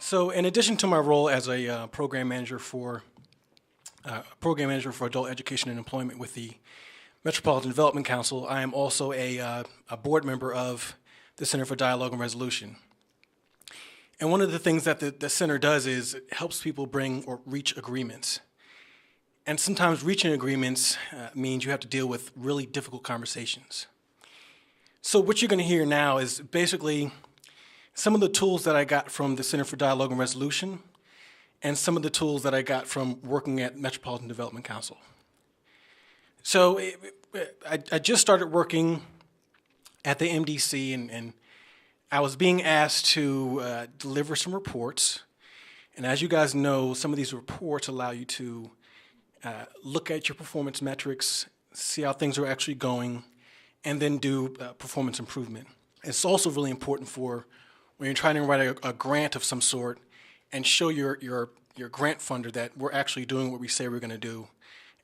So, in addition to my role as a program manager for adult education and employment with the Metropolitan Development Council, I am also a board member of the Center for Dialogue and Resolution. And one of the things that the center does is it helps people bring or reach agreements. And sometimes reaching agreements means you have to deal with really difficult conversations. So what you're going to hear now is basically some of the tools that I got from the Center for Dialogue and Resolution and some of the tools that I got from working at Metropolitan Development Council. So I just started working at the MDC, and I was being asked to deliver some reports. And as you guys know, some of these reports allow you to look at your performance metrics, see how things are actually going, and then do performance improvement. It's also really important for when you're trying to write a grant of some sort and show your grant funder that we're actually doing what we say we're going to do,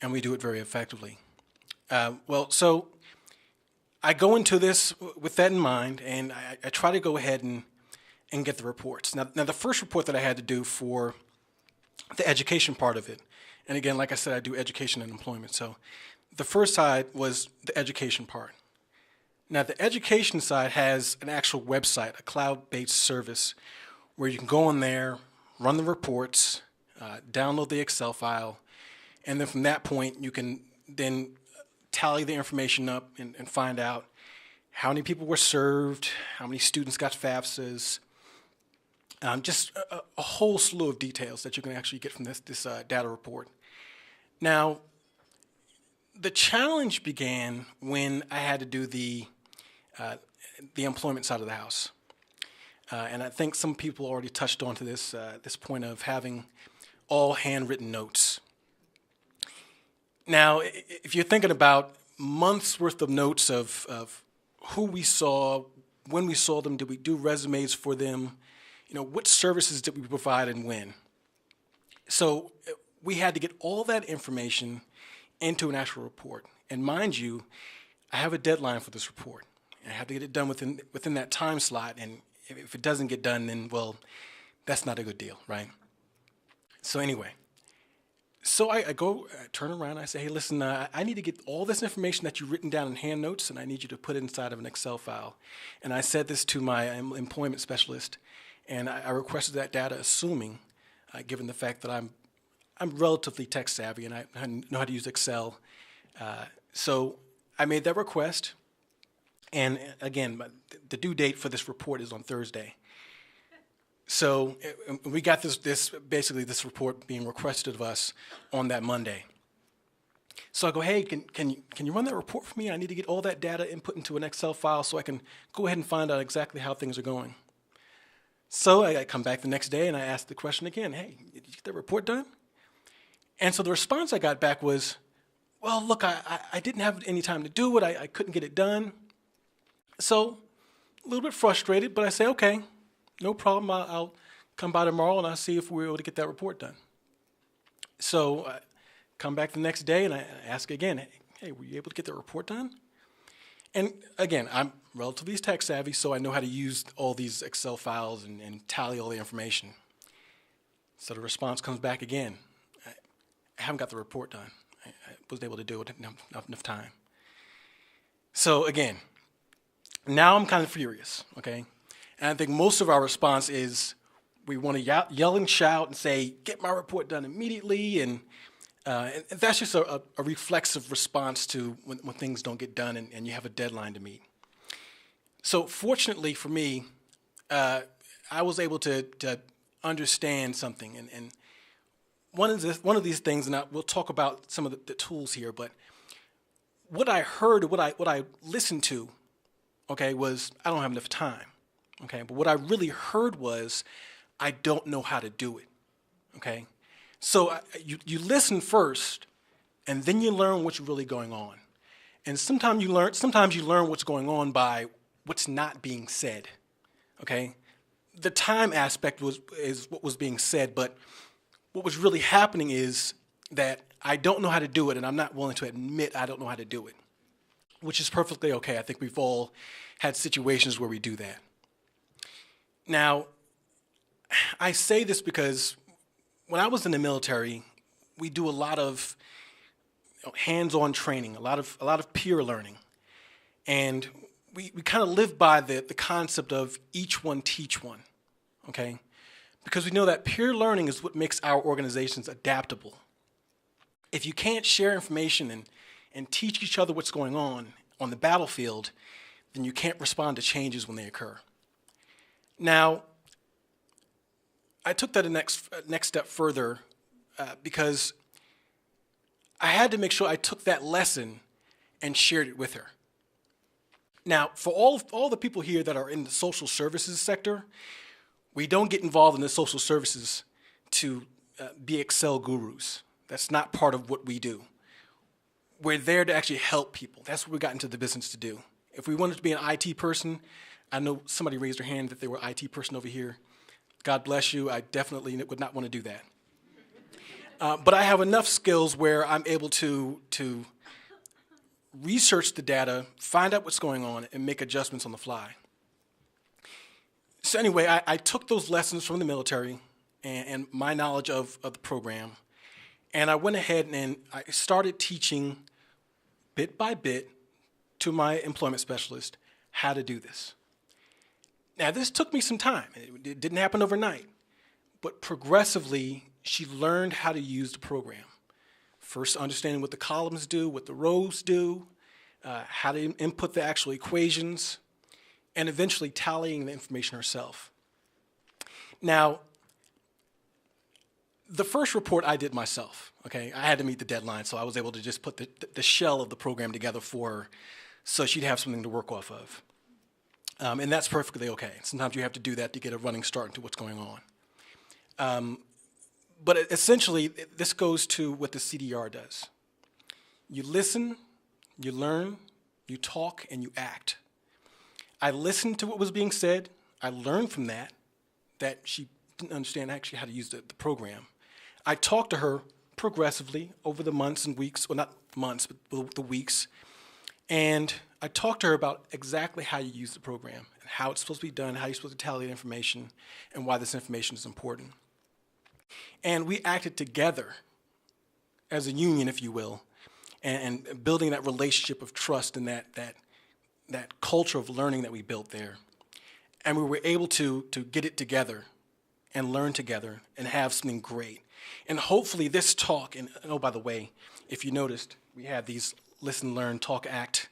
and we do it very effectively. So I go into this with that in mind, and I try to go ahead and get the reports. Now, the first report that I had to do for the education part of it, and again, like I said, I do education and employment, so the first side was the education part. Now, the education side has an actual website, a cloud-based service, where you can go on there, run the reports, download the Excel file, and then from that point, you can then tally the information up and find out how many people were served, how many students got FAFSAs, just a whole slew of details that you can actually get from this data report. Now, the challenge began when I had to do the employment side of the house. And I think some people already touched on to this point of having all handwritten notes. Now, if you're thinking about months worth of notes of who we saw, when we saw them, did we do resumes for them, what services did we provide and when. So we had to get all that information into an actual report. And mind you, I have a deadline for this report. I have to get it done within that time slot, and if it doesn't get done, then, well, that's not a good deal, right? So anyway, I turn around, I say, hey, listen, I need to get all this information that you've written down in hand notes, and I need you to put it inside of an Excel file. And I said this to my employment specialist, and I requested that data, assuming, given the fact that I'm relatively tech savvy and I know how to use Excel. So I made that request. And again, the due date for this report is on Thursday. So we got this report being requested of us on that Monday. So I go, hey, can you run that report for me? I need to get all that data input into an Excel file so I can go ahead and find out exactly how things are going. So I come back the next day and I ask the question again, hey, did you get that report done? And so the response I got back was, well, look, I didn't have any time to do it. I couldn't get it done. So a little bit frustrated, but I say, okay, no problem. I'll come by tomorrow and I'll see if we're able to get that report done. So I come back the next day and I ask again, hey, were you able to get that report done? And again, I'm relatively tech savvy, so I know how to use all these Excel files and tally all the information. So the response comes back again. I haven't got the report done. I wasn't able to do it, not enough time. So again, now I'm kind of furious, okay? And I think most of our response is we want to yell and shout and say, get my report done immediately, and that's just a reflexive response to when things don't get done and you have a deadline to meet. So fortunately for me, I was able to understand something, and one of these things, and we'll talk about some of the tools here, but what I heard, what I listened to, okay, was I don't have enough time, okay? But what I really heard was I don't know how to do it, okay? So you listen first, and then you learn what's really going on. And sometimes you learn what's going on by what's not being said, okay? The time aspect is what was being said, but what was really happening is that I don't know how to do it, and I'm not willing to admit I don't know how to do it, which is perfectly okay. I think we've all had situations where we do that. Now, I say this because when I was in the military, we do a lot of hands-on training, a lot of peer learning. And we kind of live by the concept of each one teach one, okay? Because we know that peer learning is what makes our organizations adaptable. If you can't share information and teach each other what's going on the battlefield, then you can't respond to changes when they occur. Now, I took that a next step further because I had to make sure I took that lesson and shared it with her. Now, for all the people here that are in the social services sector, we don't get involved in the social services to be Excel gurus. That's not part of what we do. We're there to actually help people. That's what we got into the business to do. If we wanted to be an IT person, I know somebody raised their hand that they were an IT person over here. God bless you. I definitely would not want to do that. But I have enough skills where I'm able to research the data, find out what's going on, and make adjustments on the fly. So anyway, I took those lessons from the military and my knowledge of the program, and I went ahead and I started teaching bit by bit to my employment specialist how to do this. Now, this took me some time. It didn't happen overnight, but progressively, she learned how to use the program. First, understanding what the columns do, what the rows do, how to input the actual equations, and eventually tallying the information herself. Now, the first report I did myself, okay? I had to meet the deadline, so I was able to just put the shell of the program together for her so she'd have something to work off of. And that's perfectly okay. Sometimes you have to do that to get a running start into what's going on. But essentially, this goes to what the CDR does. You listen, you learn, you talk, and you act. I listened to what was being said. I learned from that she didn't understand actually how to use the program. I talked to her progressively over the months and weeks, well, not months, but the weeks. And I talked to her about exactly how you use the program and how it's supposed to be done, how you're supposed to tally the information, and why this information is important. And we acted together as a union, if you will, and building that relationship of trust and that culture of learning that we built there. And we were able to get it together and learn together and have something great. And hopefully this talk, and oh, by the way, if you noticed, we have these listen, learn, talk, act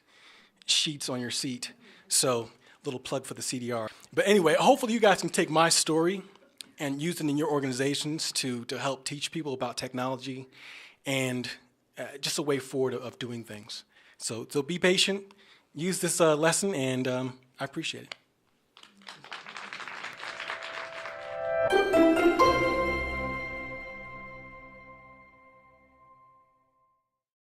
sheets on your seat. So little plug for the CDR. But anyway, hopefully you guys can take my story and use it in your organizations to help teach people about technology and just a way forward of doing things. So be patient, use this lesson, and I appreciate it.